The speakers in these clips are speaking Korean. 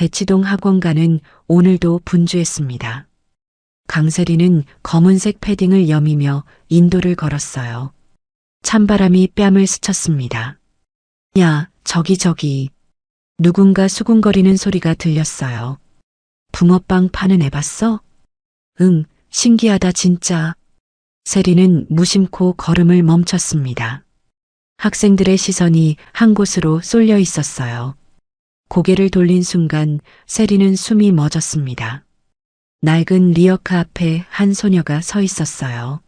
대치동 학원가는 오늘도 분주했습니다. 강세리는 검은색 패딩을 여미며 인도를 걸었어요. 찬바람이 뺨을 스쳤습니다. 야, 저기. 누군가 수군거리는 소리가 들렸어요. 붕어빵 파는 애 봤어? 응, 신기하다 진짜. 세리는 무심코 걸음을 멈췄습니다. 학생들의 시선이 한 곳으로 쏠려 있었어요. 고개를 돌린 순간 세리는 숨이 멎었습니다. 낡은 리어카 앞에 한 소녀가 서 있었어요.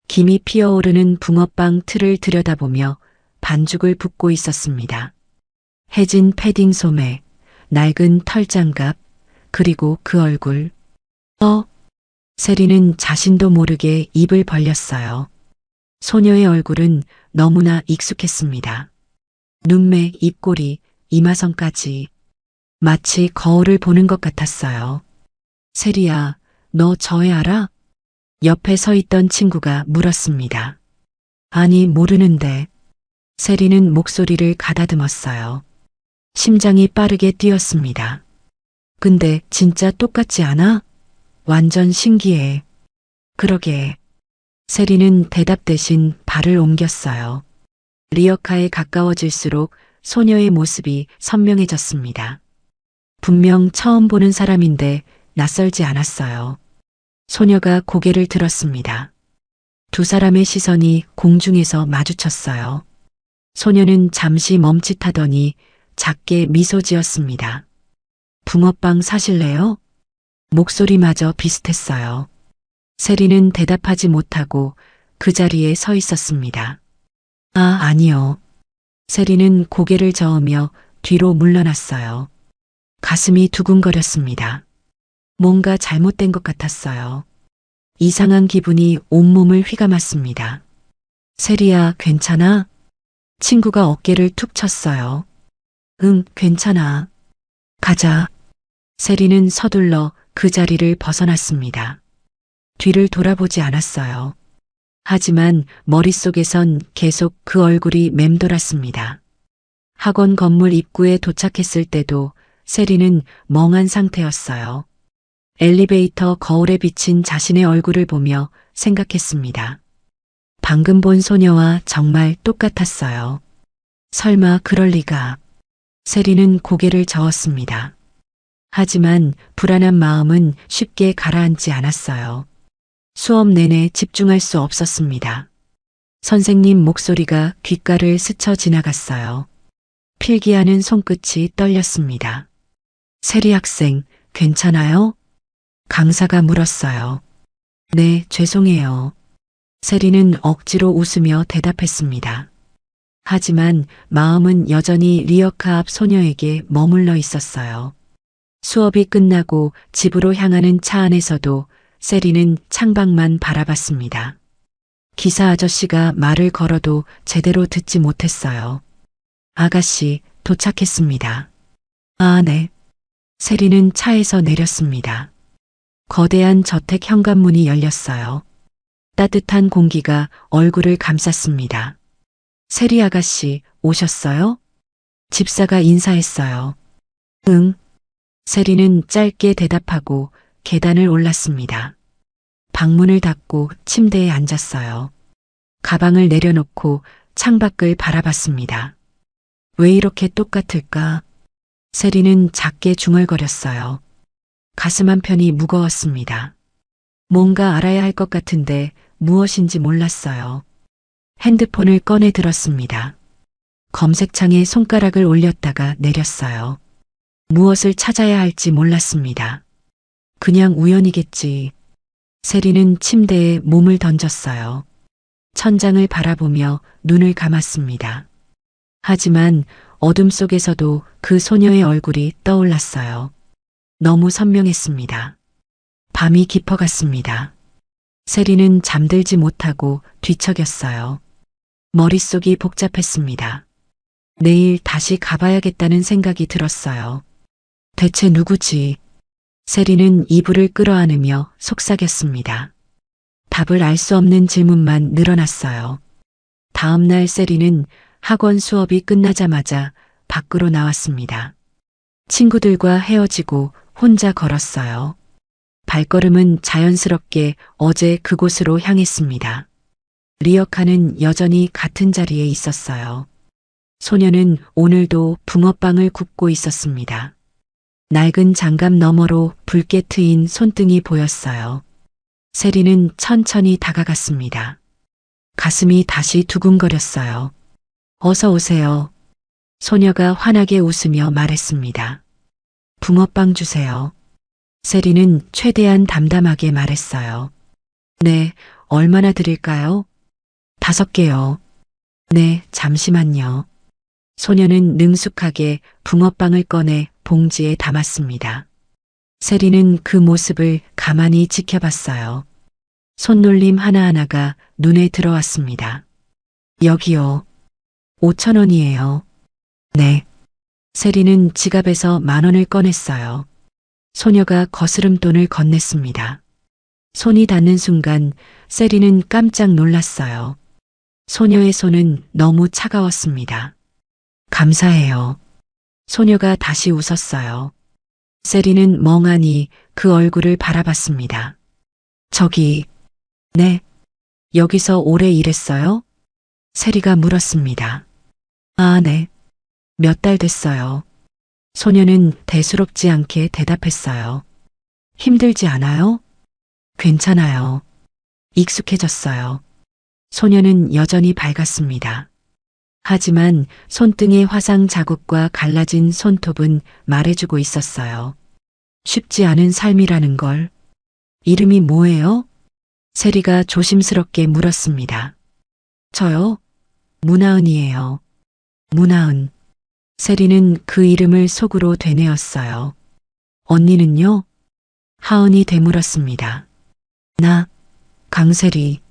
김이 피어오르는 붕어빵 틀을 들여다보며 반죽을 붓고 있었습니다. 해진 패딩 소매, 낡은 털장갑, 그리고 그 얼굴. 세리는 자신도 모르게 입을 벌렸어요. 소녀의 얼굴은 너무나 익숙했습니다. 눈매, 입꼬리, 이마선까지 마치 거울을 보는 것 같았어요. 세리야, 너 저 애 알아? 옆에 서 있던 친구가 물었습니다. 아니, 모르는데. 세리는 목소리를 가다듬었어요. 심장이 빠르게 뛰었습니다. 근데 진짜 똑같지 않아? 완전 신기해. 그러게. 세리는 대답 대신 발을 옮겼어요. 리어카에 가까워질수록 소녀의 모습이 선명해졌습니다. 분명 처음 보는 사람인데 낯설지 않았어요. 소녀가 고개를 들었습니다. 두 사람의 시선이 공중에서 마주쳤어요. 소녀는 잠시 멈칫하더니 작게 미소 지었습니다. 붕어빵 사실래요? 목소리마저 비슷했어요. 세리는 대답하지 못하고 그 자리에 서 있었습니다. 아니요. 세리는 고개를 저으며 뒤로 물러났어요. 가슴이 두근거렸습니다. 뭔가 잘못된 것 같았어요. 이상한 기분이 온몸을 휘감았습니다. 세리야, 괜찮아? 친구가 어깨를 툭 쳤어요. 응, 괜찮아. 가자. 세리는 서둘러 그 자리를 벗어났습니다. 뒤를 돌아보지 않았어요. 하지만 머릿속에선 계속 그 얼굴이 맴돌았습니다. 학원 건물 입구에 도착했을 때도 세리는 멍한 상태였어요. 엘리베이터 거울에 비친 자신의 얼굴을 보며 생각했습니다. 방금 본 소녀와 정말 똑같았어요. 설마 그럴 리가. 세리는 고개를 저었습니다. 하지만 불안한 마음은 쉽게 가라앉지 않았어요. 수업 내내 집중할 수 없었습니다. 선생님 목소리가 귓가를 스쳐 지나갔어요. 필기하는 손끝이 떨렸습니다. 세리 학생, 괜찮아요? 강사가 물었어요. 네, 죄송해요. 세리는 억지로 웃으며 대답했습니다. 하지만 마음은 여전히 리어카 앞 소녀에게 머물러 있었어요. 수업이 끝나고 집으로 향하는 차 안에서도 세리는 창밖만 바라봤습니다. 기사 아저씨가 말을 걸어도 제대로 듣지 못했어요. 아가씨, 도착했습니다. 네. 세리는 차에서 내렸습니다. 거대한 저택 현관문이 열렸어요. 따뜻한 공기가 얼굴을 감쌌습니다. 세리 아가씨, 오셨어요? 집사가 인사했어요. 응. 세리는 짧게 대답하고 계단을 올랐습니다. 방문을 닫고 침대에 앉았어요. 가방을 내려놓고 창밖을 바라봤습니다. 왜 이렇게 똑같을까? 세리는 작게 중얼거렸어요. 가슴 한편이 무거웠습니다. 뭔가 알아야 할 것 같은데 무엇인지 몰랐어요. 핸드폰을 꺼내 들었습니다. 검색창에 손가락을 올렸다가 내렸어요. 무엇을 찾아야 할지 몰랐습니다. 그냥 우연이겠지. 세리는 침대에 몸을 던졌어요. 천장을 바라보며 눈을 감았습니다. 하지만 어둠 속에서도 그 소녀의 얼굴이 떠올랐어요. 너무 선명했습니다. 밤이 깊어갔습니다. 세리는 잠들지 못하고 뒤척였어요. 머릿속이 복잡했습니다. 내일 다시 가봐야겠다는 생각이 들었어요. 대체 누구지? 세리는 이불을 끌어안으며 속삭였습니다. 답을 알 수 없는 질문만 늘어났어요. 다음 날 세리는 학원 수업이 끝나자마자 밖으로 나왔습니다. 친구들과 헤어지고 혼자 걸었어요. 발걸음은 자연스럽게 어제 그곳으로 향했습니다. 리어카는 여전히 같은 자리에 있었어요. 소녀는 오늘도 붕어빵을 굽고 있었습니다. 낡은 장갑 너머로 붉게 트인 손등이 보였어요. 세리는 천천히 다가갔습니다. 가슴이 다시 두근거렸어요. 어서 오세요. 소녀가 환하게 웃으며 말했습니다. 붕어빵 주세요. 세리는 최대한 담담하게 말했어요. 네, 얼마나 드릴까요? 5개요. 네, 잠시만요. 소녀는 능숙하게 붕어빵을 꺼내 봉지에 담았습니다. 세리는 그 모습을 가만히 지켜봤어요. 손놀림 하나하나가 눈에 들어왔습니다. 여기요. 5,000원이에요. 네. 세리는 지갑에서 10,000원을 꺼냈어요. 소녀가 거스름돈을 건넸습니다. 손이 닿는 순간 세리는 깜짝 놀랐어요. 소녀의 손은 너무 차가웠습니다. 감사해요. 소녀가 다시 웃었어요. 세리는 멍하니 그 얼굴을 바라봤습니다. 저기, 네. 여기서 오래 일했어요? 세리가 물었습니다. 아, 네. 몇 달 됐어요. 소녀는 대수롭지 않게 대답했어요. 힘들지 않아요? 괜찮아요. 익숙해졌어요. 소녀는 여전히 밝았습니다. 하지만 손등의 화상 자국과 갈라진 손톱은 말해주고 있었어요. 쉽지 않은 삶이라는 걸. 이름이 뭐예요? 세리가 조심스럽게 물었습니다. 저요? 문하은이에요. 문하은. 세리는 그 이름을 속으로 되뇌었어요. 언니는요? 하은이 되물었습니다. 나, 강세리.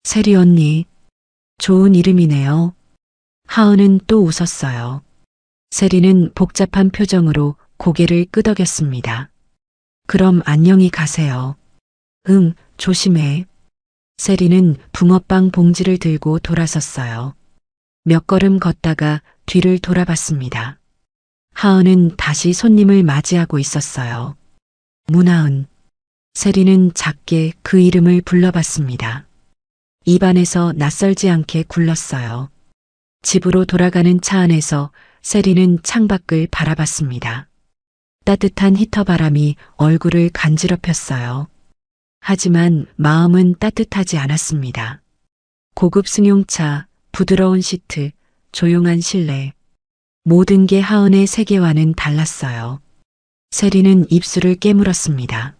세리 언니. 좋은 이름이네요. 하은은 또 웃었어요. 세리는 복잡한 표정으로 고개를 끄덕였습니다. 그럼 안녕히 가세요. 응, 조심해. 세리는 붕어빵 봉지를 들고 돌아섰어요. 몇 걸음 걷다가 뒤를 돌아봤습니다. 하은은 다시 손님을 맞이하고 있었어요. 문하은. 세리는 작게 그 이름을 불러봤습니다. 입안에서 낯설지 않게 굴렀어요. 집으로 돌아가는 차 안에서 세리는 창밖을 바라봤습니다. 따뜻한 히터 바람이 얼굴을 간지럽혔어요. 하지만 마음은 따뜻하지 않았습니다. 고급 승용차, 부드러운 시트, 조용한 실내. 모든 게 하은의 세계와는 달랐어요. 세리는 입술을 깨물었습니다.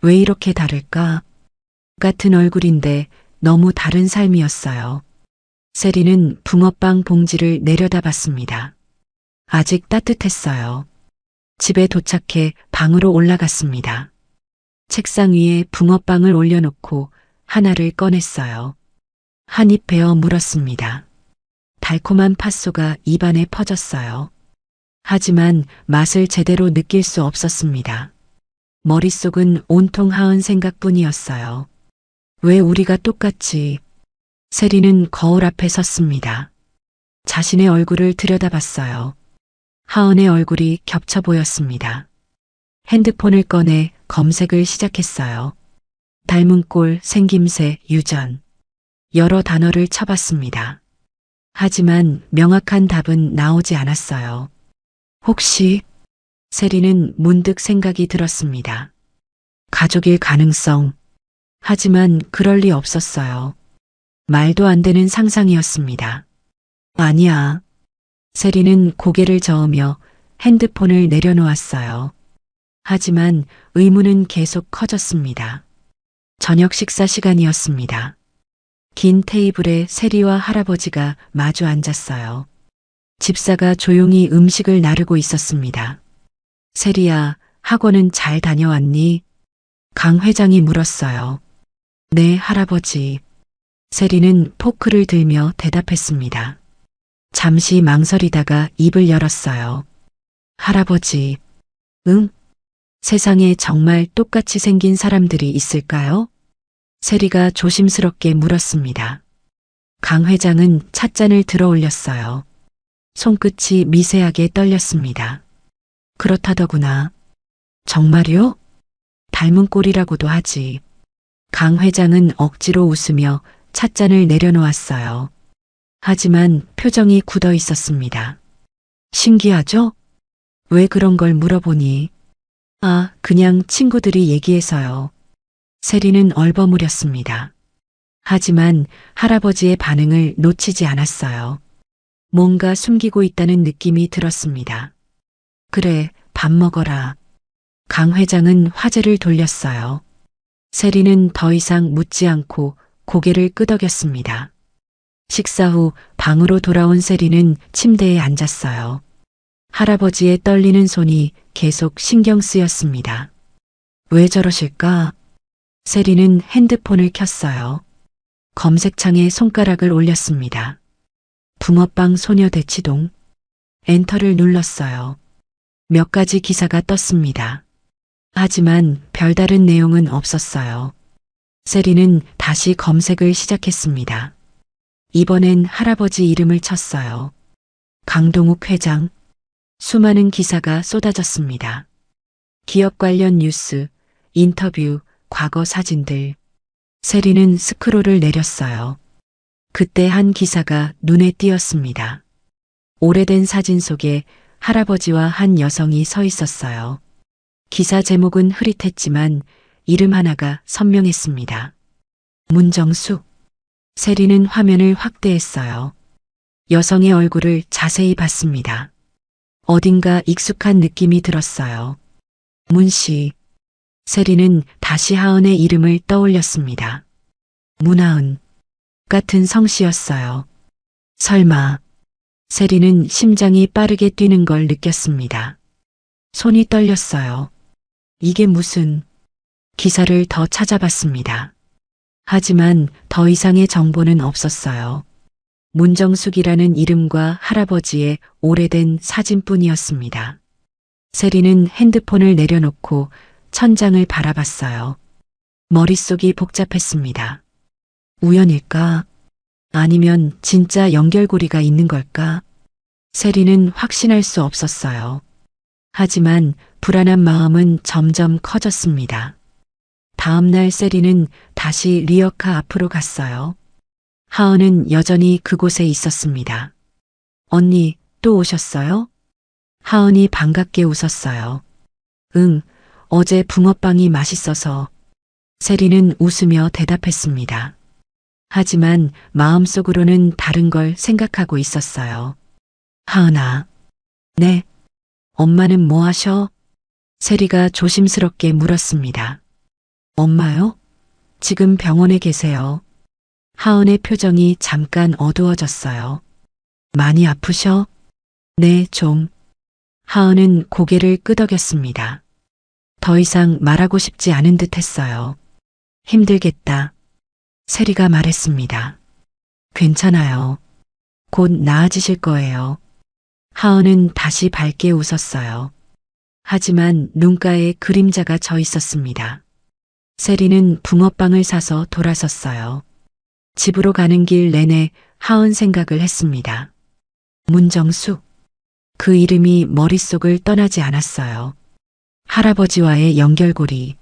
왜 이렇게 다를까? 같은 얼굴인데 너무 다른 삶이었어요. 세리는 붕어빵 봉지를 내려다봤습니다. 아직 따뜻했어요. 집에 도착해 방으로 올라갔습니다. 책상 위에 붕어빵을 올려놓고 하나를 꺼냈어요. 한 입 베어 물었습니다. 달콤한 팥소가 입안에 퍼졌어요. 하지만 맛을 제대로 느낄 수 없었습니다. 머릿속은 온통 하은 생각뿐이었어요. 왜 우리가 똑같이. 세리는 거울 앞에 섰습니다. 자신의 얼굴을 들여다봤어요. 하은의 얼굴이 겹쳐 보였습니다. 핸드폰을 꺼내 검색을 시작했어요. 닮은 꼴, 생김새, 유전. 여러 단어를 쳐봤습니다. 하지만 명확한 답은 나오지 않았어요. 혹시 세리는 문득 생각이 들었습니다. 가족일 가능성. 하지만 그럴 리 없었어요. 말도 안 되는 상상이었습니다. 아니야. 세리는 고개를 저으며 핸드폰을 내려놓았어요. 하지만 의문은 계속 커졌습니다. 저녁 식사 시간이었습니다. 긴 테이블에 세리와 할아버지가 마주 앉았어요. 집사가 조용히 음식을 나르고 있었습니다. 세리야, 학원은 잘 다녀왔니? 강 회장이 물었어요. 네, 할아버지. 세리는 포크를 들며 대답했습니다. 잠시 망설이다가 입을 열었어요. 할아버지. 응? 세상에 정말 똑같이 생긴 사람들이 있을까요? 세리가 조심스럽게 물었습니다. 강 회장은 찻잔을 들어 올렸어요. 손끝이 미세하게 떨렸습니다. 그렇다더구나. 정말요? 닮은 꼴이라고도 하지. 강 회장은 억지로 웃으며 찻잔을 내려놓았어요. 하지만 표정이 굳어 있었습니다. 신기하죠? 왜 그런 걸 물어보니? 아, 그냥 친구들이 얘기해서요. 세리는 얼버무렸습니다. 하지만 할아버지의 반응을 놓치지 않았어요. 뭔가 숨기고 있다는 느낌이 들었습니다. 그래, 밥 먹어라. 강 회장은 화제를 돌렸어요. 세리는 더 이상 묻지 않고 고개를 끄덕였습니다. 식사 후 방으로 돌아온 세리는 침대에 앉았어요. 할아버지의 떨리는 손이 계속 신경 쓰였습니다. 왜 저러실까? 세리는 핸드폰을 켰어요. 검색창에 손가락을 올렸습니다. 붕어빵 소녀 대치동. 엔터를 눌렀어요. 몇 가지 기사가 떴습니다. 하지만 별다른 내용은 없었어요. 세리는 다시 검색을 시작했습니다. 이번엔 할아버지 이름을 쳤어요. 강동욱 회장. 수많은 기사가 쏟아졌습니다. 기업 관련 뉴스, 인터뷰, 과거 사진들. 세리는 스크롤을 내렸어요. 그때 한 기사가 눈에 띄었습니다. 오래된 사진 속에 할아버지와 한 여성이 서 있었어요. 기사 제목은 흐릿했지만 이름 하나가 선명했습니다. 문정숙. 세리는 화면을 확대했어요. 여성의 얼굴을 자세히 봤습니다. 어딘가 익숙한 느낌이 들었어요. 문씨. 세리는 다시 하은의 이름을 떠올렸습니다. 문하은. 같은 성씨였어요. 설마. 세리는 심장이 빠르게 뛰는 걸 느꼈습니다. 손이 떨렸어요. 이게 무슨... 기사를 더 찾아봤습니다. 하지만 더 이상의 정보는 없었어요. 문정숙이라는 이름과 할아버지의 오래된 사진뿐이었습니다. 세리는 핸드폰을 내려놓고 천장을 바라봤어요. 머릿속이 복잡했습니다. 우연일까? 아니면 진짜 연결고리가 있는 걸까? 세리는 확신할 수 없었어요. 하지만 불안한 마음은 점점 커졌습니다. 다음 날 세리는 다시 리어카 앞으로 갔어요. 하은은 여전히 그곳에 있었습니다. 언니, 또 오셨어요? 하은이 반갑게 웃었어요. 응, 어제 붕어빵이 맛있어서. 세리는 웃으며 대답했습니다. 하지만 마음속으로는 다른 걸 생각하고 있었어요. 하은아. 네. 엄마는 뭐 하셔? 세리가 조심스럽게 물었습니다. 엄마요? 지금 병원에 계세요. 하은의 표정이 잠깐 어두워졌어요. 많이 아프셔? 네, 좀. 하은은 고개를 끄덕였습니다. 더 이상 말하고 싶지 않은 듯 했어요. 힘들겠다. 세리가 말했습니다. 괜찮아요. 곧 나아지실 거예요. 하은은 다시 밝게 웃었어요. 하지만 눈가에 그림자가 져 있었습니다. 세리는 붕어빵을 사서 돌아섰어요. 집으로 가는 길 내내 하은 생각을 했습니다. 문정숙. 그 이름이 머릿속을 떠나지 않았어요. 할아버지와의 연결고리,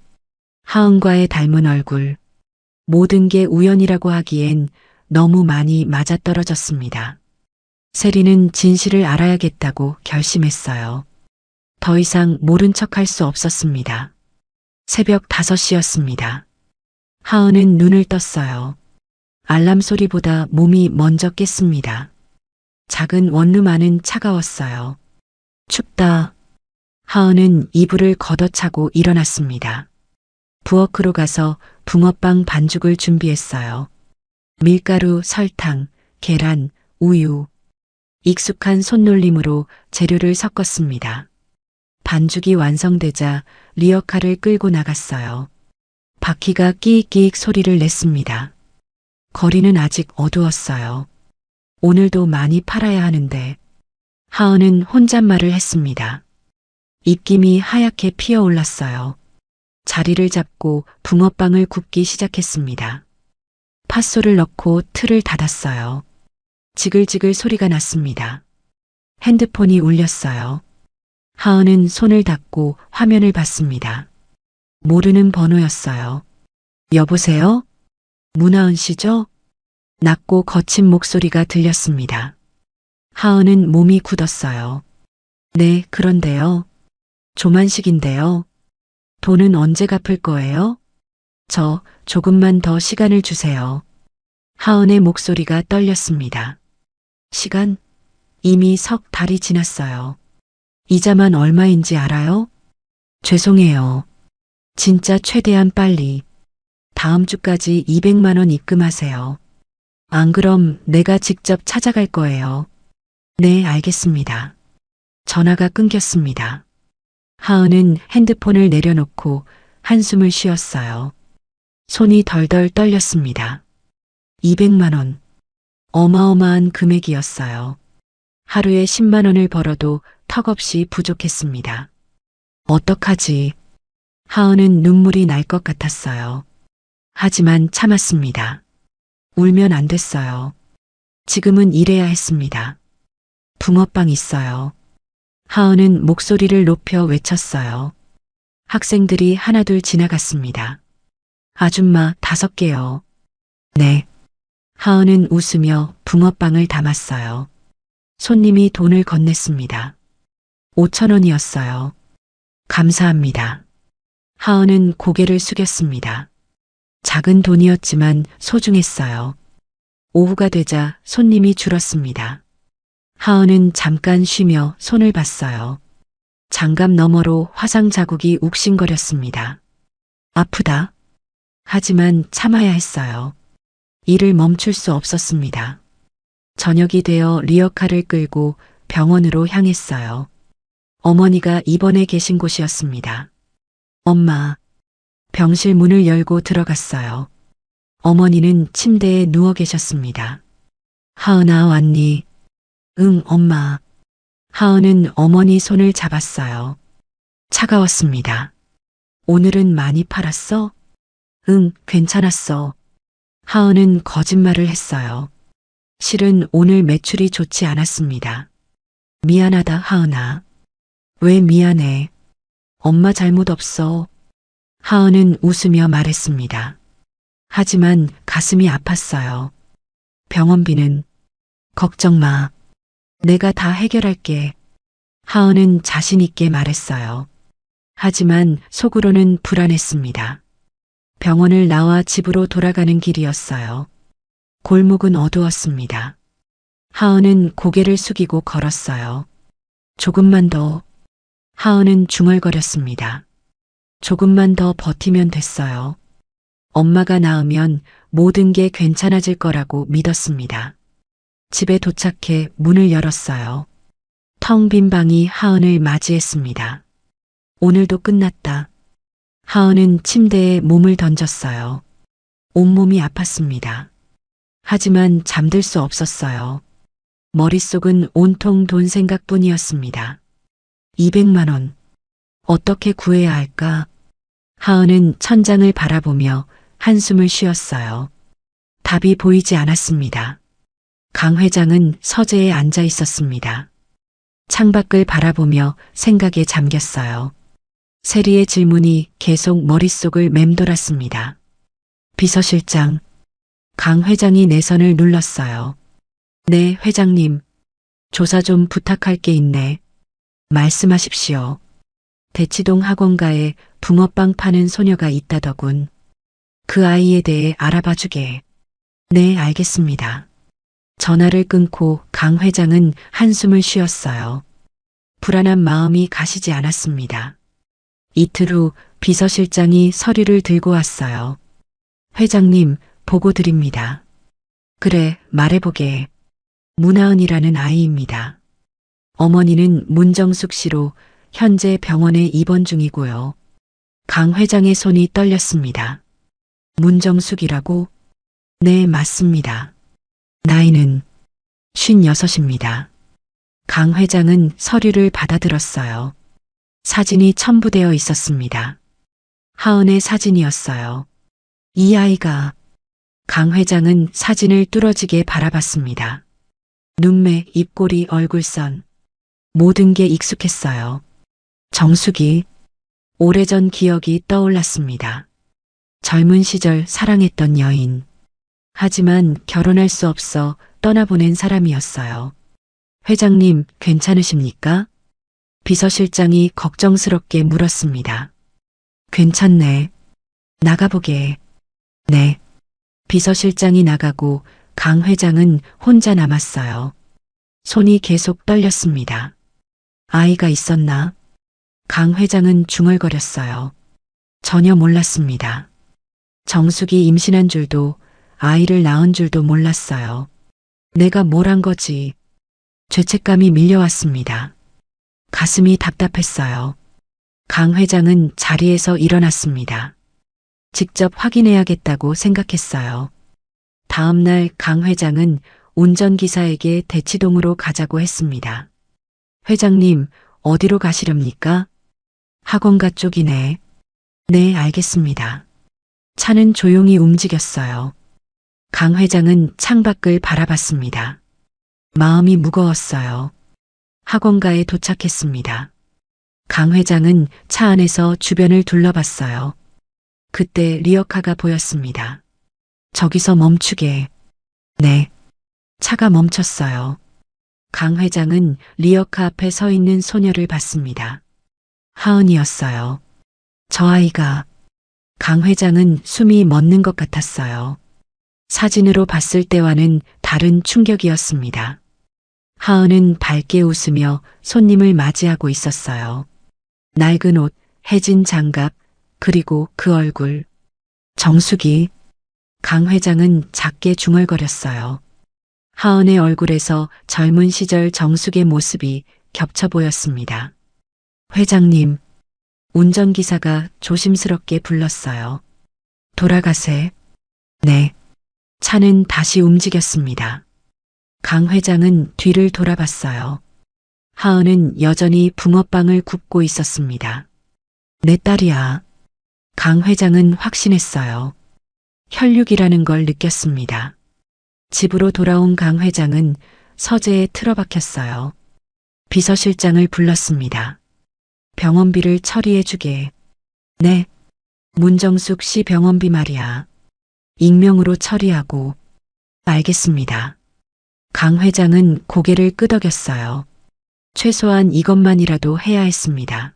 하은과의 닮은 얼굴, 모든 게 우연이라고 하기엔 너무 많이 맞아떨어졌습니다. 세리는 진실을 알아야겠다고 결심했어요. 더 이상 모른 척할 수 없었습니다. 새벽 5시였습니다. 하은은 눈을 떴어요. 알람 소리보다 몸이 먼저 깼습니다. 작은 원룸 안은 차가웠어요. 춥다. 하은은 이불을 걷어차고 일어났습니다. 부엌으로 가서 붕어빵 반죽을 준비했어요. 밀가루, 설탕, 계란, 우유. 익숙한 손놀림으로 재료를 섞었습니다. 반죽이 완성되자 리어카를 끌고 나갔어요. 바퀴가 끼익끼익 소리를 냈습니다. 거리는 아직 어두웠어요. 오늘도 많이 팔아야 하는데. 하은은 혼잣말을 했습니다. 입김이 하얗게 피어올랐어요. 자리를 잡고 붕어빵을 굽기 시작했습니다. 팥소를 넣고 틀을 닫았어요. 지글지글 소리가 났습니다. 핸드폰이 울렸어요. 하은은 손을 닫고 화면을 봤습니다. 모르는 번호였어요. 여보세요? 문하은 씨죠? 낮고 거친 목소리가 들렸습니다. 하은은 몸이 굳었어요. 네, 그런데요. 조만식인데요. 돈은 언제 갚을 거예요? 저 조금만 더 시간을 주세요. 하은의 목소리가 떨렸습니다. 시간? 이미 석 달이 지났어요. 이자만 얼마인지 알아요? 죄송해요. 진짜 최대한 빨리. 다음 주까지 200만 원 입금하세요. 안 그럼 내가 직접 찾아갈 거예요. 네, 알겠습니다. 전화가 끊겼습니다. 하은은 핸드폰을 내려놓고 한숨을 쉬었어요. 손이 덜덜 떨렸습니다. 200만 원. 어마어마한 금액이었어요. 하루에 10만 원을 벌어도 턱없이 부족했습니다. 어떡하지? 하은은 눈물이 날 것 같았어요. 하지만 참았습니다. 울면 안 됐어요. 지금은 일해야 했습니다. 붕어빵 있어요. 하은은 목소리를 높여 외쳤어요. 학생들이 하나둘 지나갔습니다. 아줌마 5개요. 네. 하은은 웃으며 붕어빵을 담았어요. 손님이 돈을 건넸습니다. 5천 원이었어요. 감사합니다. 하은은 고개를 숙였습니다. 작은 돈이었지만 소중했어요. 오후가 되자 손님이 줄었습니다. 하은은 잠깐 쉬며 손을 봤어요. 장갑 너머로 화상 자국이 욱신거렸습니다. 아프다. 하지만 참아야 했어요. 일을 멈출 수 없었습니다. 저녁이 되어 리어카를 끌고 병원으로 향했어요. 어머니가 입원해 계신 곳이었습니다. 엄마. 병실 문을 열고 들어갔어요. 어머니는 침대에 누워 계셨습니다. 하은아, 왔니? 응, 엄마. 하은은 어머니 손을 잡았어요. 차가웠습니다. 오늘은 많이 팔았어? 응, 괜찮았어. 하은은 거짓말을 했어요. 실은 오늘 매출이 좋지 않았습니다. 미안하다, 하은아. 왜 미안해? 엄마 잘못 없어. 하은은 웃으며 말했습니다. 하지만 가슴이 아팠어요. 병원비는? 걱정 마. 내가 다 해결할게. 하은은 자신 있게 말했어요. 하지만 속으로는 불안했습니다. 병원을 나와 집으로 돌아가는 길이었어요. 골목은 어두웠습니다. 하은은 고개를 숙이고 걸었어요. 조금만 더. 하은은 중얼거렸습니다. 조금만 더 버티면 됐어요. 엄마가 나으면 모든 게 괜찮아질 거라고 믿었습니다. 집에 도착해 문을 열었어요. 텅 빈 방이 하은을 맞이했습니다. 오늘도 끝났다. 하은은 침대에 몸을 던졌어요. 온몸이 아팠습니다. 하지만 잠들 수 없었어요. 머릿속은 온통 돈 생각뿐이었습니다. 200만 원. 어떻게 구해야 할까? 하은은 천장을 바라보며 한숨을 쉬었어요. 답이 보이지 않았습니다. 강 회장은 서재에 앉아 있었습니다. 창밖을 바라보며 생각에 잠겼어요. 세리의 질문이 계속 머릿속을 맴돌았습니다. 비서실장. 강 회장이 내 손을 눌렀어요. 네, 회장님. 조사 좀 부탁할 게 있네. 말씀하십시오. 대치동 학원가에 붕어빵 파는 소녀가 있다더군. 그 아이에 대해 알아봐주게. 네, 알겠습니다. 전화를 끊고 강 회장은 한숨을 쉬었어요. 불안한 마음이 가시지 않았습니다. 이틀 후 비서실장이 서류를 들고 왔어요. 회장님, 보고 드립니다. 그래, 말해보게. 문하은이라는 아이입니다. 어머니는 문정숙 씨로 현재 병원에 입원 중이고요. 강 회장의 손이 떨렸습니다. 문정숙이라고? 네, 맞습니다. 나이는 56입니다. 강 회장은 서류를 받아들었어요. 사진이 첨부되어 있었습니다. 하은의 사진이었어요. 이 아이가. 강 회장은 사진을 뚫어지게 바라봤습니다. 눈매, 입꼬리, 얼굴선. 모든 게 익숙했어요. 정숙이. 오래전 기억이 떠올랐습니다. 젊은 시절 사랑했던 여인. 하지만 결혼할 수 없어 떠나보낸 사람이었어요. 회장님, 괜찮으십니까? 비서실장이 걱정스럽게 물었습니다. 괜찮네. 나가보게. 네. 비서실장이 나가고 강 회장은 혼자 남았어요. 손이 계속 떨렸습니다. 아이가 있었나? 강 회장은 중얼거렸어요. 전혀 몰랐습니다. 정숙이 임신한 줄도 아이를 낳은 줄도 몰랐어요. 내가 뭘 한 거지? 죄책감이 밀려왔습니다. 가슴이 답답했어요. 강 회장은 자리에서 일어났습니다. 직접 확인해야겠다고 생각했어요. 다음 날 강 회장은 운전기사에게 대치동으로 가자고 했습니다. 회장님, 어디로 가시렵니까? 학원가 쪽이네. 네, 알겠습니다. 차는 조용히 움직였어요. 강 회장은 창밖을 바라봤습니다. 마음이 무거웠어요. 학원가에 도착했습니다. 강 회장은 차 안에서 주변을 둘러봤어요. 그때 리어카가 보였습니다. 저기서 멈추게. 네. 차가 멈췄어요. 강 회장은 리어카 앞에 서 있는 소녀를 봤습니다. 하은이었어요. 저 아이가. 강 회장은 숨이 멎는 것 같았어요. 사진으로 봤을 때와는 다른 충격이었습니다. 하은은 밝게 웃으며 손님을 맞이하고 있었어요. 낡은 옷, 해진 장갑, 그리고 그 얼굴. 정숙이. 강 회장은 작게 중얼거렸어요. 하은의 얼굴에서 젊은 시절 정숙의 모습이 겹쳐 보였습니다. 회장님. 운전기사가 조심스럽게 불렀어요. 돌아가세. 네. 차는 다시 움직였습니다. 강 회장은 뒤를 돌아봤어요. 하은은 여전히 붕어빵을 굽고 있었습니다. 내 딸이야. 강 회장은 확신했어요. 혈육이라는 걸 느꼈습니다. 집으로 돌아온 강 회장은 서재에 틀어박혔어요. 비서실장을 불렀습니다. 병원비를 처리해주게. 네. 문정숙 씨 병원비 말이야. 익명으로 처리하고. 알겠습니다. 강 회장은 고개를 끄덕였어요. 최소한 이것만이라도 해야 했습니다.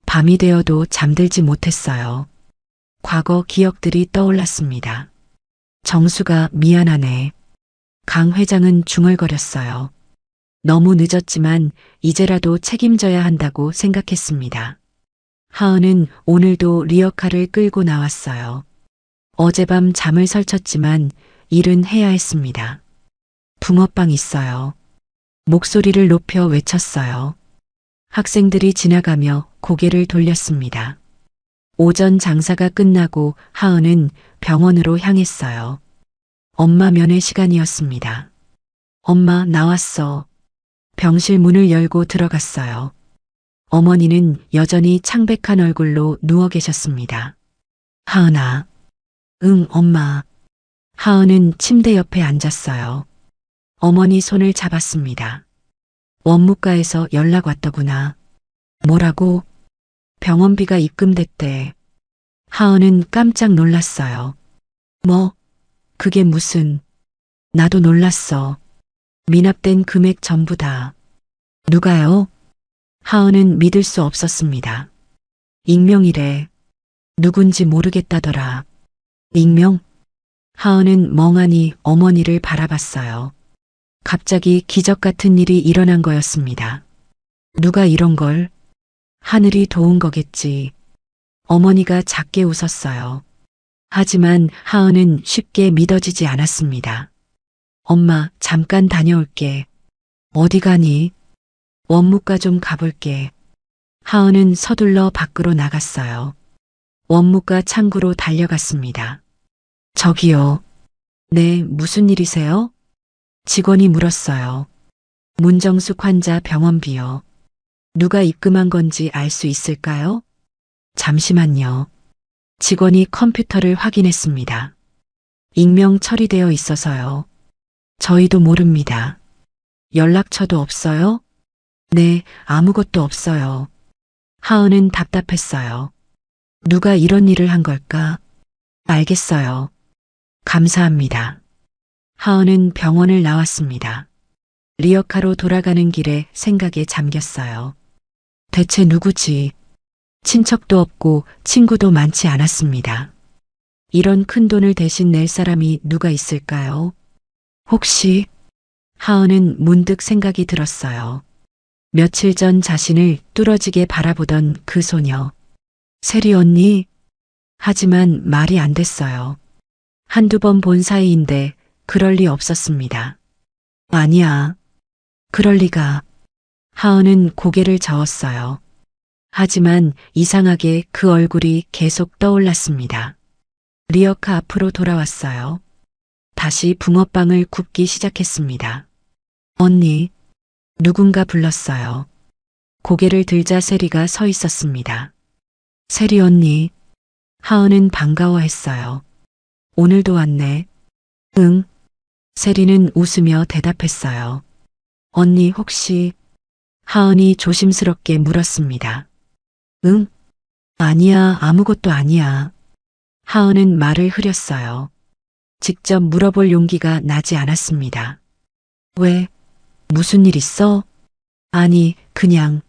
밤이 되어도 잠들지 못했어요. 과거 기억들이 떠올랐습니다. 정수가 미안하네. 강 회장은 중얼거렸어요. 너무 늦었지만 이제라도 책임져야 한다고 생각했습니다. 하은은 오늘도 리어카를 끌고 나왔어요. 어젯밤 잠을 설쳤지만 일은 해야 했습니다. 붕어빵 있어요. 목소리를 높여 외쳤어요. 학생들이 지나가며 고개를 돌렸습니다. 오전 장사가 끝나고 하은은 병원으로 향했어요. 엄마 면회 시간이었습니다. 엄마, 나왔어. 병실 문을 열고 들어갔어요. 어머니는 여전히 창백한 얼굴로 누워 계셨습니다. 하은아. 응, 엄마. 하은은 침대 옆에 앉았어요. 어머니 손을 잡았습니다. 원무과에서 연락 왔더구나. 뭐라고? 병원비가 입금됐대. 하은은 깜짝 놀랐어요. 뭐? 그게 무슨? 나도 놀랐어. 미납된 금액 전부 다. 누가요? 하은은 믿을 수 없었습니다. 익명이래. 누군지 모르겠다더라. 익명? 하은은 멍하니 어머니를 바라봤어요. 갑자기 기적 같은 일이 일어난 거였습니다. 누가 이런 걸? 하늘이 도운 거겠지. 어머니가 작게 웃었어요. 하지만 하은은 쉽게 믿어지지 않았습니다. 엄마, 잠깐 다녀올게. 어디 가니? 원무과 좀 가볼게. 하은은 서둘러 밖으로 나갔어요. 원무과 창구로 달려갔습니다. 저기요. 네, 무슨 일이세요? 직원이 물었어요. 문정숙 환자 병원비요. 누가 입금한 건지 알 수 있을까요? 잠시만요. 직원이 컴퓨터를 확인했습니다. 익명 처리되어 있어서요. 저희도 모릅니다. 연락처도 없어요? 네, 아무것도 없어요. 하은은 답답했어요. 누가 이런 일을 한 걸까? 알겠어요. 감사합니다. 하은은 병원을 나왔습니다. 리어카로 돌아가는 길에 생각에 잠겼어요. 대체 누구지? 친척도 없고 친구도 많지 않았습니다. 이런 큰 돈을 대신 낼 사람이 누가 있을까요? 혹시 하은은 문득 생각이 들었어요. 며칠 전 자신을 뚫어지게 바라보던 그 소녀. 세리 언니? 하지만 말이 안 됐어요. 한두 번 본 사이인데 그럴 리 없었습니다. 아니야. 그럴 리가. 하은은 고개를 저었어요. 하지만 이상하게 그 얼굴이 계속 떠올랐습니다. 리어카 앞으로 돌아왔어요. 다시 붕어빵을 굽기 시작했습니다. 언니, 누군가 불렀어요. 고개를 들자 세리가 서 있었습니다. 세리 언니, 하은은 반가워했어요. 오늘도 왔네. 응. 세리는 웃으며 대답했어요. 언니 혹시 하은이 조심스럽게 물었습니다. 응? 아니야, 아무것도 아니야. 하은은 말을 흐렸어요. 직접 물어볼 용기가 나지 않았습니다. 왜? 무슨 일 있어? 아니, 그냥.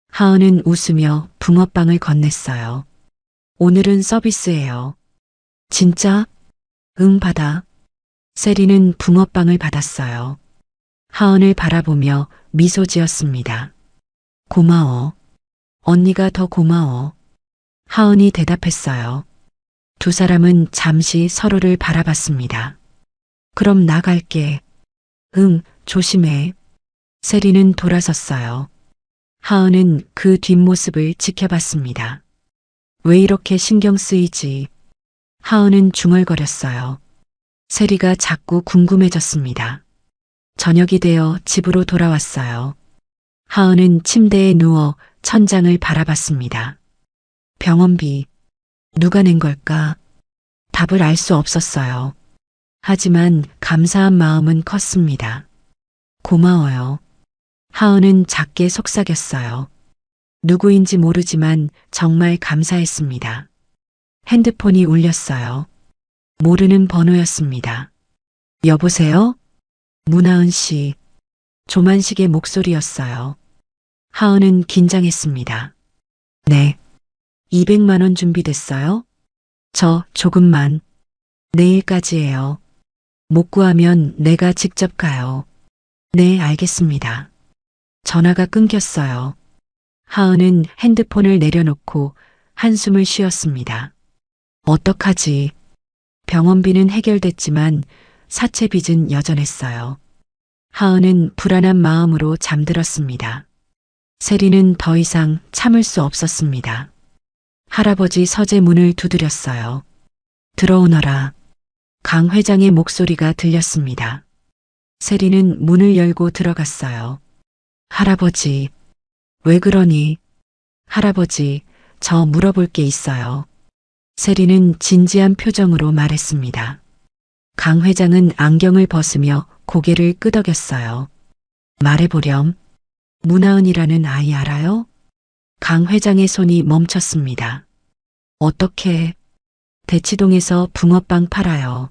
하은은 웃으며 붕어빵을 건넸어요. 오늘은 서비스예요. 진짜? 응, 받아. 세리는 붕어빵을 받았어요. 하은을 바라보며 미소 지었습니다. 고마워. 언니가 더 고마워. 하은이 대답했어요. 두 사람은 잠시 서로를 바라봤습니다. 그럼 나갈게. 응, 조심해. 세리는 돌아섰어요. 하은은 그 뒷모습을 지켜봤습니다. 왜 이렇게 신경 쓰이지? 하은은 중얼거렸어요. 세리가 자꾸 궁금해졌습니다. 저녁이 되어 집으로 돌아왔어요. 하은은 침대에 누워 천장을 바라봤습니다. 병원비, 누가 낸 걸까? 답을 알 수 없었어요. 하지만 감사한 마음은 컸습니다. 고마워요. 하은은 작게 속삭였어요. 누구인지 모르지만 정말 감사했습니다. 핸드폰이 울렸어요. 모르는 번호였습니다. 여보세요? 문하은 씨. 조만식의 목소리였어요. 하은은 긴장했습니다. 네. 200만 원 준비됐어요? 저 조금만. 내일까지예요. 못 구하면 내가 직접 가요. 네, 알겠습니다. 전화가 끊겼어요. 하은은 핸드폰을 내려놓고 한숨을 쉬었습니다. 어떡하지? 병원비는 해결됐지만 사채 빚은 여전했어요. 하은은 불안한 마음으로 잠들었습니다. 세리는 더 이상 참을 수 없었습니다. 할아버지 서재 문을 두드렸어요. 들어오너라. 강 회장의 목소리가 들렸습니다. 세리는 문을 열고 들어갔어요. 할아버지, 왜 그러니? 할아버지, 저 물어볼 게 있어요. 세리는 진지한 표정으로 말했습니다. 강 회장은 안경을 벗으며 고개를 끄덕였어요. 말해보렴. 문하은이라는 아이 알아요? 강 회장의 손이 멈췄습니다. 어떻게? 대치동에서 붕어빵 팔아요.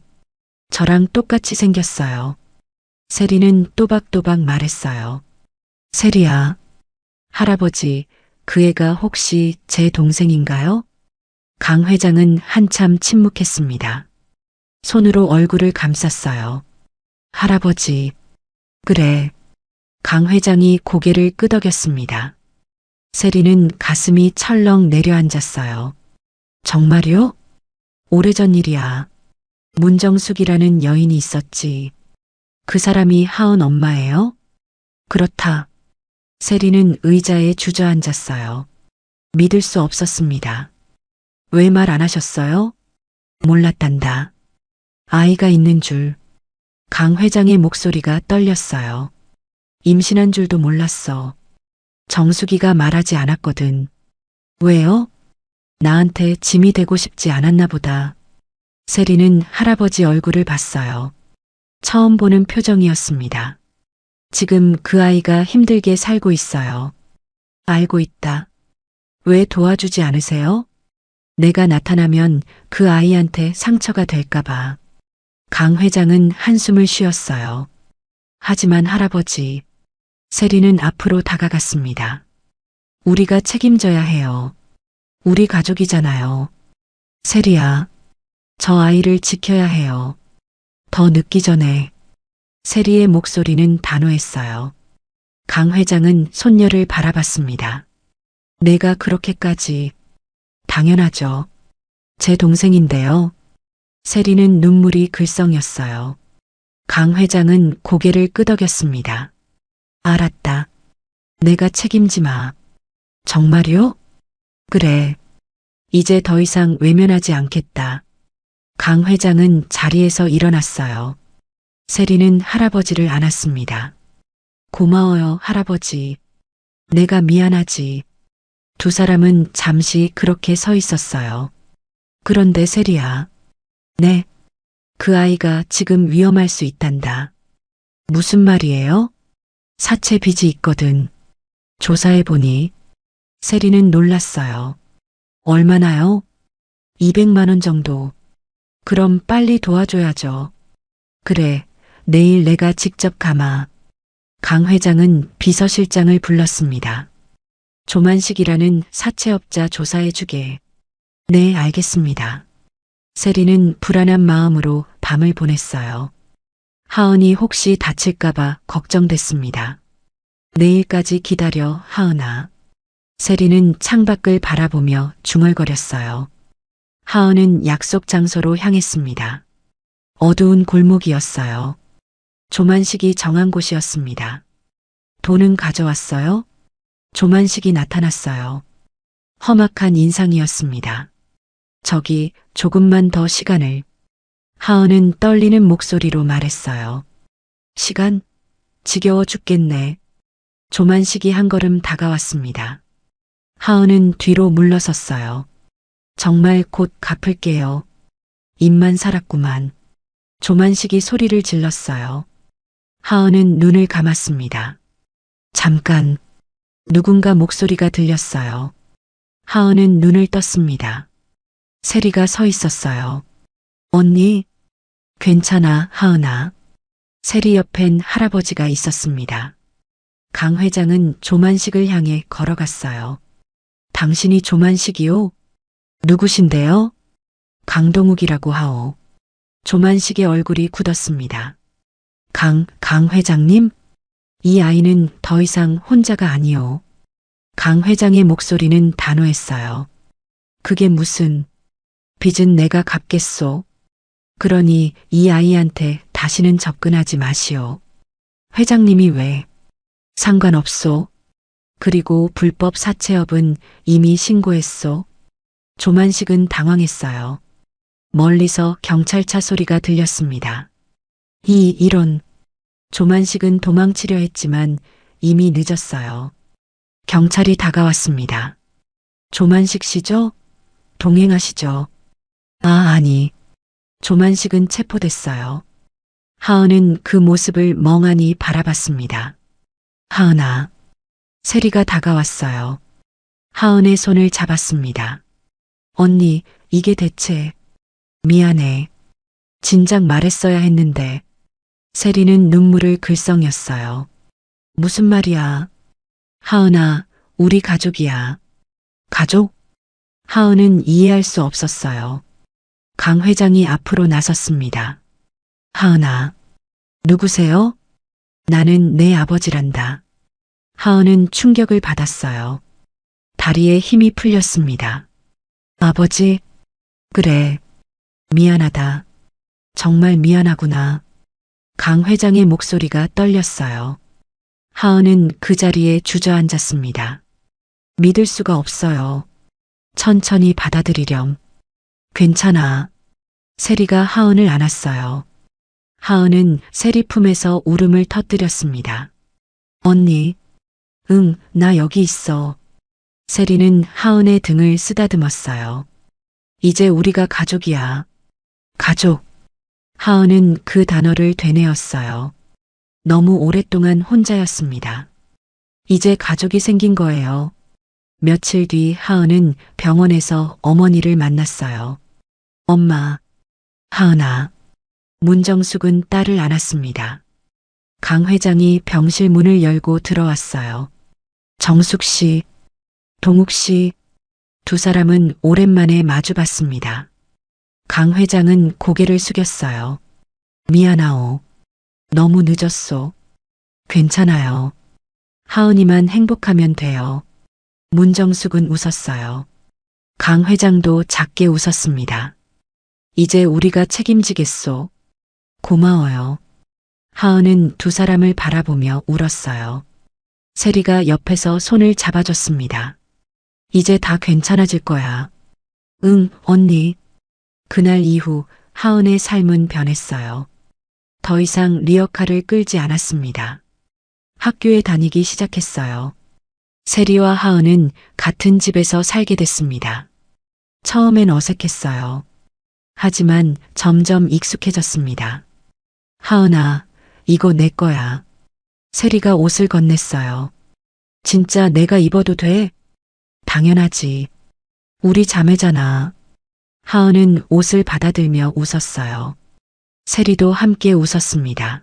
저랑 똑같이 생겼어요. 세리는 또박또박 말했어요. 세리야. 할아버지, 그 애가 혹시 제 동생인가요? 강 회장은 한참 침묵했습니다. 손으로 얼굴을 감쌌어요. 할아버지. 그래. 강 회장이 고개를 끄덕였습니다. 세리는 가슴이 철렁 내려앉았어요. 정말요? 오래전 일이야. 문정숙이라는 여인이 있었지. 그 사람이 하은 엄마예요? 그렇다. 세리는 의자에 주저앉았어요. 믿을 수 없었습니다. 왜 말 안 하셨어요? 몰랐단다. 아이가 있는 줄. 강 회장의 목소리가 떨렸어요. 임신한 줄도 몰랐어. 정숙이가 말하지 않았거든. 왜요? 나한테 짐이 되고 싶지 않았나 보다. 세리는 할아버지 얼굴을 봤어요. 처음 보는 표정이었습니다. 지금 그 아이가 힘들게 살고 있어요. 알고 있다. 왜 도와주지 않으세요? 내가 나타나면 그 아이한테 상처가 될까봐. 강 회장은 한숨을 쉬었어요. 하지만 할아버지, 세리는 앞으로 다가갔습니다. 우리가 책임져야 해요. 우리 가족이잖아요. 세리야, 저 아이를 지켜야 해요. 더 늦기 전에. 세리의 목소리는 단호했어요. 강 회장은 손녀를 바라봤습니다. 내가 그렇게까지. 당연하죠. 제 동생인데요. 세리는 눈물이 글썽였어요. 강 회장은 고개를 끄덕였습니다. 알았다. 내가 책임지마. 정말요? 그래. 이제 더 이상 외면하지 않겠다. 강 회장은 자리에서 일어났어요. 세리는 할아버지를 안았습니다. 고마워요, 할아버지. 내가 미안하지. 두 사람은 잠시 그렇게 서 있었어요. 그런데 세리야. 네. 그 아이가 지금 위험할 수 있단다. 무슨 말이에요? 사체 빚이 있거든. 조사해보니. 세리는 놀랐어요. 얼마나요? 200만 원 정도. 그럼 빨리 도와줘야죠. 그래, 내일 내가 직접 가마. 강 회장은 비서실장을 불렀습니다. 조만식이라는 사채업자 조사해주게. 네, 알겠습니다. 세리는 불안한 마음으로 밤을 보냈어요. 하은이 혹시 다칠까봐 걱정됐습니다. 내일까지 기다려, 하은아. 세리는 창밖을 바라보며 중얼거렸어요. 하은은 약속 장소로 향했습니다. 어두운 골목이었어요. 조만식이 정한 곳이었습니다. 돈은 가져왔어요? 조만식이 나타났어요. 험악한 인상이었습니다. 저기 조금만 더 시간을. 하은은 떨리는 목소리로 말했어요. 시간? 지겨워 죽겠네. 조만식이 한 걸음 다가왔습니다. 하은은 뒤로 물러섰어요. 정말 곧 갚을게요. 입만 살았구만. 조만식이 소리를 질렀어요. 하은은 눈을 감았습니다. 잠깐. 누군가 목소리가 들렸어요. 하은은 눈을 떴습니다. 세리가 서 있었어요. 언니? 괜찮아, 하은아. 세리 옆엔 할아버지가 있었습니다. 강 회장은 조만식을 향해 걸어갔어요. 당신이 조만식이요? 누구신데요? 강동욱이라고 하오. 조만식의 얼굴이 굳었습니다. 강 회장님? 이 아이는 더 이상 혼자가 아니오. 강 회장의 목소리는 단호했어요. 그게 무슨, 빚은 내가 갚겠소. 그러니 이 아이한테 다시는 접근하지 마시오. 회장님이 왜? 상관없소. 그리고 불법 사채업은 이미 신고했소. 조만식은 당황했어요. 멀리서 경찰차 소리가 들렸습니다. 이런. 조만식은 도망치려 했지만 이미 늦었어요. 경찰이 다가왔습니다. 조만식 씨죠? 동행하시죠? 아니. 조만식은 체포됐어요. 하은은 그 모습을 멍하니 바라봤습니다. 하은아. 세리가 다가왔어요. 하은의 손을 잡았습니다. 언니, 이게 대체. 미안해. 진작 말했어야 했는데. 세리는 눈물을 글썽였어요. 무슨 말이야. 하은아, 우리 가족이야. 가족? 하은은 이해할 수 없었어요. 강 회장이 앞으로 나섰습니다. 하은아, 누구세요? 나는 내 아버지란다. 하은은 충격을 받았어요. 다리에 힘이 풀렸습니다. 아버지? 그래. 미안하다. 정말 미안하구나. 강 회장의 목소리가 떨렸어요. 하은은 그 자리에 주저앉았습니다. 믿을 수가 없어요. 천천히 받아들이렴. 괜찮아. 세리가 하은을 안았어요. 하은은 세리 품에서 울음을 터뜨렸습니다. 언니. 응, 나 여기 있어. 세리는 하은의 등을 쓰다듬었어요. 이제 우리가 가족이야. 가족. 하은은 그 단어를 되뇌었어요. 너무 오랫동안 혼자였습니다. 이제 가족이 생긴 거예요. 며칠 뒤 하은은 병원에서 어머니를 만났어요. 엄마, 하은아. 문정숙은 딸을 안았습니다. 강 회장이 병실 문을 열고 들어왔어요. 정숙 씨, 동욱 씨, 두 사람은 오랜만에 마주봤습니다. 강 회장은 고개를 숙였어요. 미안하오. 너무 늦었소. 괜찮아요. 하은이만 행복하면 돼요. 문정숙은 웃었어요. 강 회장도 작게 웃었습니다. 이제 우리가 책임지겠소. 고마워요. 하은은 두 사람을 바라보며 울었어요. 세리가 옆에서 손을 잡아줬습니다. 이제 다 괜찮아질 거야. 응, 언니. 그날 이후 하은의 삶은 변했어요. 더 이상 리어카를 끌지 않았습니다. 학교에 다니기 시작했어요. 세리와 하은은 같은 집에서 살게 됐습니다. 처음엔 어색했어요. 하지만 점점 익숙해졌습니다. 하은아, 이거 내 거야. 세리가 옷을 건넸어요. 진짜 내가 입어도 돼? 당연하지. 우리 자매잖아. 하은은 옷을 받아들며 웃었어요. 세리도 함께 웃었습니다.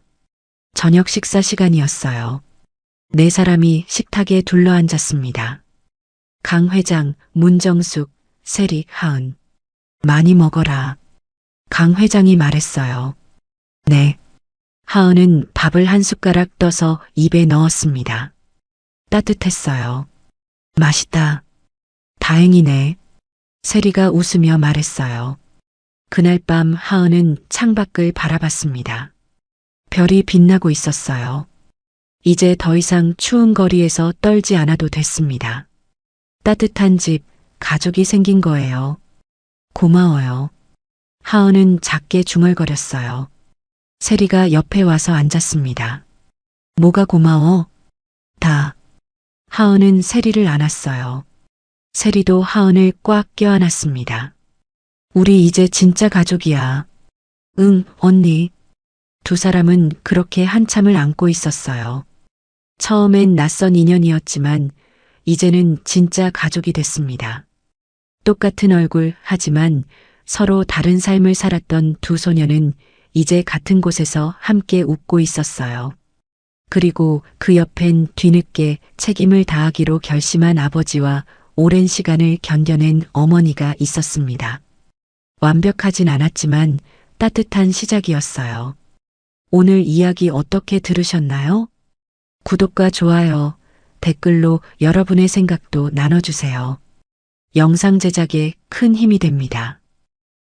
저녁 식사 시간이었어요. 네 사람이 식탁에 둘러앉았습니다. 강 회장, 문정숙, 세리, 하은. 많이 먹어라. 강 회장이 말했어요. 네. 하은은 밥을 한 숟가락 떠서 입에 넣었습니다. 따뜻했어요. 맛있다. 다행이네. 세리가 웃으며 말했어요. 그날 밤 하은은 창밖을 바라봤습니다. 별이 빛나고 있었어요. 이제 더 이상 추운 거리에서 떨지 않아도 됐습니다. 따뜻한 집, 가족이 생긴 거예요. 고마워요. 하은은 작게 중얼거렸어요. 세리가 옆에 와서 앉았습니다. 뭐가 고마워? 다. 하은은 세리를 안았어요. 세리도 하은을 꽉 껴안았습니다. 우리 이제 진짜 가족이야. 응, 언니. 두 사람은 그렇게 한참을 안고 있었어요. 처음엔 낯선 인연이었지만 이제는 진짜 가족이 됐습니다. 똑같은 얼굴 하지만 서로 다른 삶을 살았던 두 소녀는 이제 같은 곳에서 함께 웃고 있었어요. 그리고 그 옆엔 뒤늦게 책임을 다하기로 결심한 아버지와 오랜 시간을 견뎌낸 어머니가 있었습니다. 완벽하진 않았지만 따뜻한 시작이었어요. 오늘 이야기 어떻게 들으셨나요? 구독과 좋아요, 댓글로 여러분의 생각도 나눠주세요. 영상 제작에 큰 힘이 됩니다.